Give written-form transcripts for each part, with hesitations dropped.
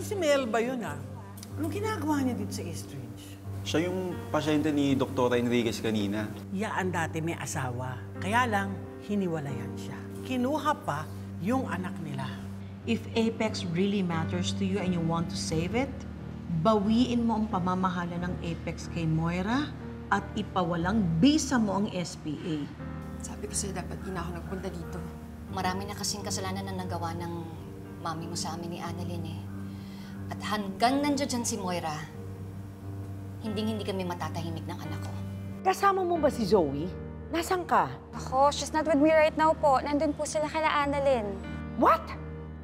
Si Mel ba yun, ha? Anong ginagawa niya dito sa East Ridge? Siya yung pasyente ni Dr. Enriquez kanina. Yaan dati may asawa. Kaya lang, hiniwalayan siya. Kinuha pa yung anak nila. If Apex really matters to you and you want to save it, bawiin mo ang pamamahala ng Apex kay Moira at ipawalang bisa mo ang SPA. Sabi ko sa'yo, dapat di na ako nagpunta dito. Marami na kasing kasalanan na nagawa ng mami mo sa amin ni Annalyn eh. At hanggang nandiyan dyan si Moira, hindi kami matatahimik ng anak ko. Kasama mo ba si Zoe? Nasaan ka? Ako, she's not with me right now po. Nandun po sila kala Annalyn. What?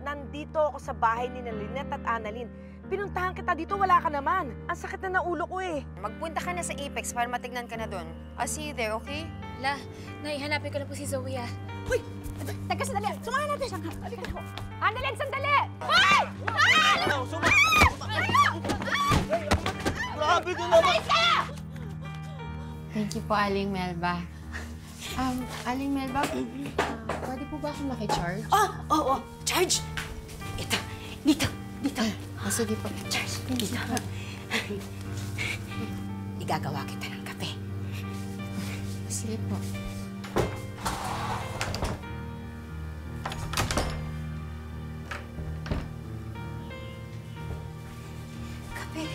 Nandito ako sa bahay ni Lynette at Annalyn. Pinuntahan kita dito, wala ka naman. Ang sakit na ulo ko eh. Magpunta ka na sa Apex para matignan ka na doon. I'll see you there, okay? La, naihanapin ko na po si Zoe ah. Hoy! Teka, sandali! Sumahan natin! Halika na. Annalyn, sandali! Hoy! Grabe ka naman! Thank you po, Aling Melba. Aling Melba, pwede po ba akong makicharge? Oo. Charge! Ito. Dito. Sige po. Charge. Dito. Igagawa kita ng kape. Sige po. Kape.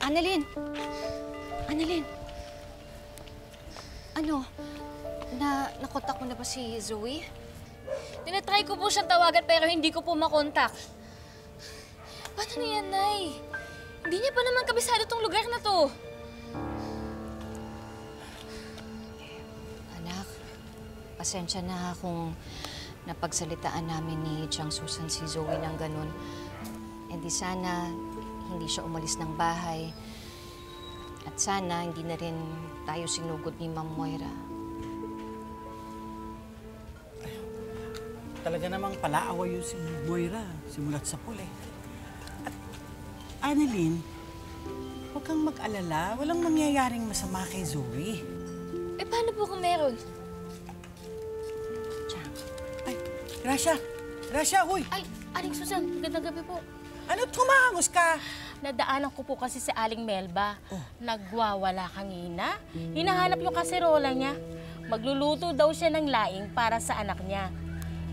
Annalyn! Ano? Nakontak mo na ba si Zoe? Tinatry ko po siyang tawagan pero hindi ko po makontak. Paano na yan, Nay? Hindi niya pa naman kabisado tong lugar na to. Anak, pasensya na kung napagsalitaan namin ni Chang Susan si Zoe ng ganun. E di sana hindi siya umalis ng bahay. At sana hindi na rin tayo sinugod ni Ma'am Moira. Talaga namang palaaway yung si Moira, simulat sa puli. At Annalyn, huwag kang mag-alala. Walang mangyayaring masama kay Zoe. Eh, paano po kung meron? Chang. Ay, Gracia, huy! Ay, Aling Susan, magandang gabi po. Ano, tumahangos ka? Nadaanan ko po kasi si Aling Melba. Nagwawala kanina. Hinahanap yung kaserola niya. Magluluto daw siya ng laing para sa anak niya.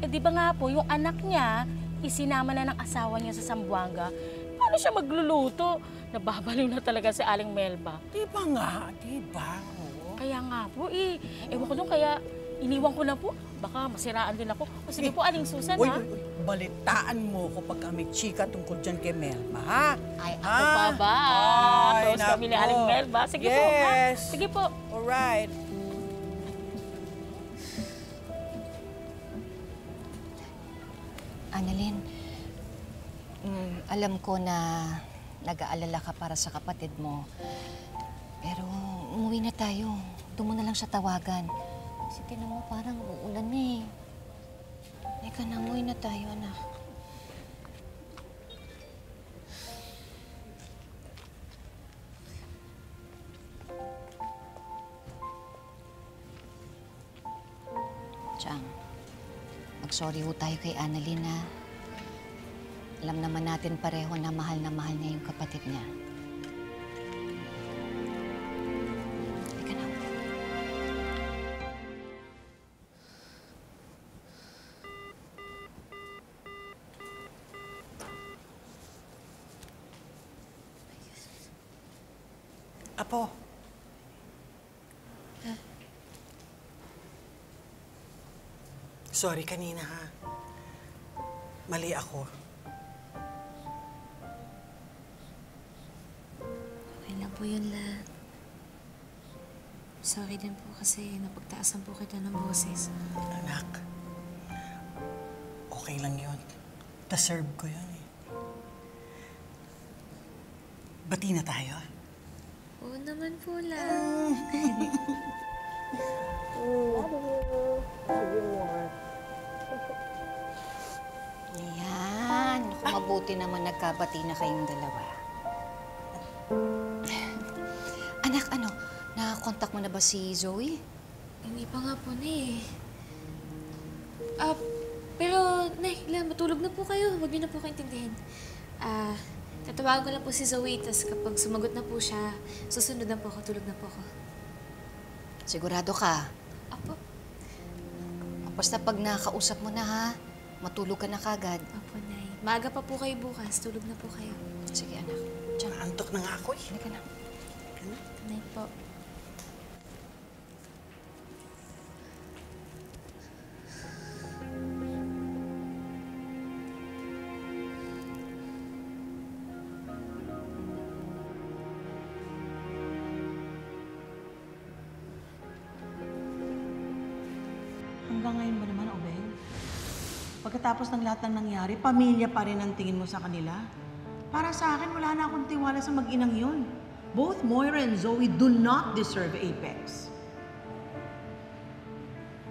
Eh di ba nga po, yung anak niya, isinama na ng asawa niya sa Zamboanga. Paano siya magluluto? Nababaliw na talaga si Aling Melba. Di ba nga? Oo. Kaya nga po ewan ko doon, kaya iniwan ko na po. Baka masiraan din ako. O sige po, Aling Susan, ha? Balitaan mo ko pag kami chika tungkol dyan kay Melba, ha? Ay, ako pa ba? Ay, Close kami ni Aling Melba. Sige po, ha? Sige po. Alright. Annalyn, alam ko na nag-aalala ka para sa kapatid mo. Pero umuwi na tayo. Doon mo na lang siya tawagan. Kasi tinan mo, parang uulan na eh. Teka na, umuwi na tayo, anak. Chang, mag-sorry ho tayo kay Annalyn, ha? Alam naman natin pareho na mahal niya yung kapatid niya. Teka na. Apo. Sorry kanina, ha? Mali ako. Okay lang po yun, La. Sorry din po kasi napagtaasan po kita ng boses. Anak, okay lang yun. Deserve ko yun, eh. Bati na tayo, ha? Oo naman po, La. Ayan. Kung mabuti naman nagkabati na kayong dalawa. Anak, nakakontak mo na ba si Zoe? Hindi pa nga po, Nay. Pero, Nay, matulog na po kayo. Huwag niyo na po kaintindihin. Tatawagan ko lang po si Zoe, tas kapag sumagot na po siya, susunod na po ako, tulog na po ako. Sigurado ka? Apo. Basta pag nakakausap mo na ha, matulog ka na kagad. Apo, Nay. Maaga pa po kayo bukas, tulog na po kayo. Sige, anak. Diyan. Antok na nga ako eh. Halika na. Nay po. Hanggang ngayon ba naman, Obeng? Pagkatapos ng lahat ng nangyari, pamilya pa rin ang tingin mo sa kanila? Para sa akin, wala na akong tiwala sa mag-inang yun. Both Moira and Zoe do not deserve Apex.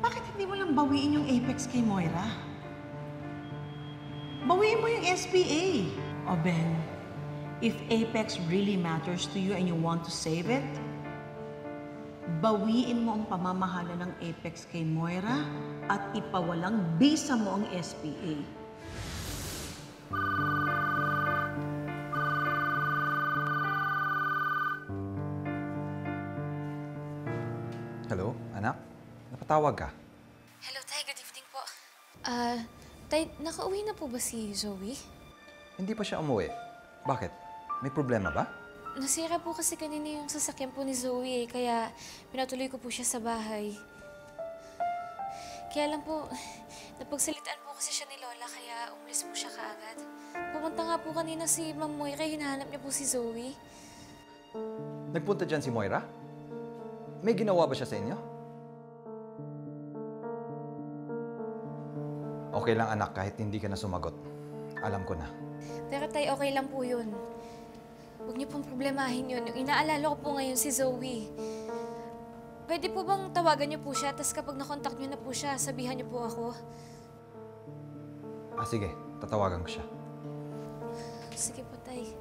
Bakit hindi mo lang bawiin yung Apex kay Moira? Bawiin mo yung SPA. Obeng, if Apex really matters to you and you want to save it, bawiin mo ang pamamahala ng Apex kay Moira at ipawalang bisa mo ang SPA. Hello, anak? Napatawag ka? Hello, Tay. Good evening po. Tay, nakauwi na po ba si Zoe? Hindi pa siya umuwi. Bakit? May problema ba? Nasira po kasi kanina yung sasakyan po ni Zoe kaya pinatuloy ko po siya sa bahay. Kaya lang po, napagsalitaan po kasi siya ni Lola kaya umalis po siya kaagad. Pumunta nga po kanina si Ma'am Moira, hinahanap niya po si Zoe. Nagpunta dyan si Moira? May ginawa ba siya sa inyo? Okay lang anak, kahit hindi ka na sumagot. Alam ko na. Pero Tay, okay lang po yun. Huwag niyo pong problemahin yun. Yung inaalala ko po ngayon si Zoe. Pwede po bang tawagan niyo po siya, tapos kapag nakontak niyo na po siya, sabihan niyo po ako? Sige, tatawagan ko siya. Sige po, Tay.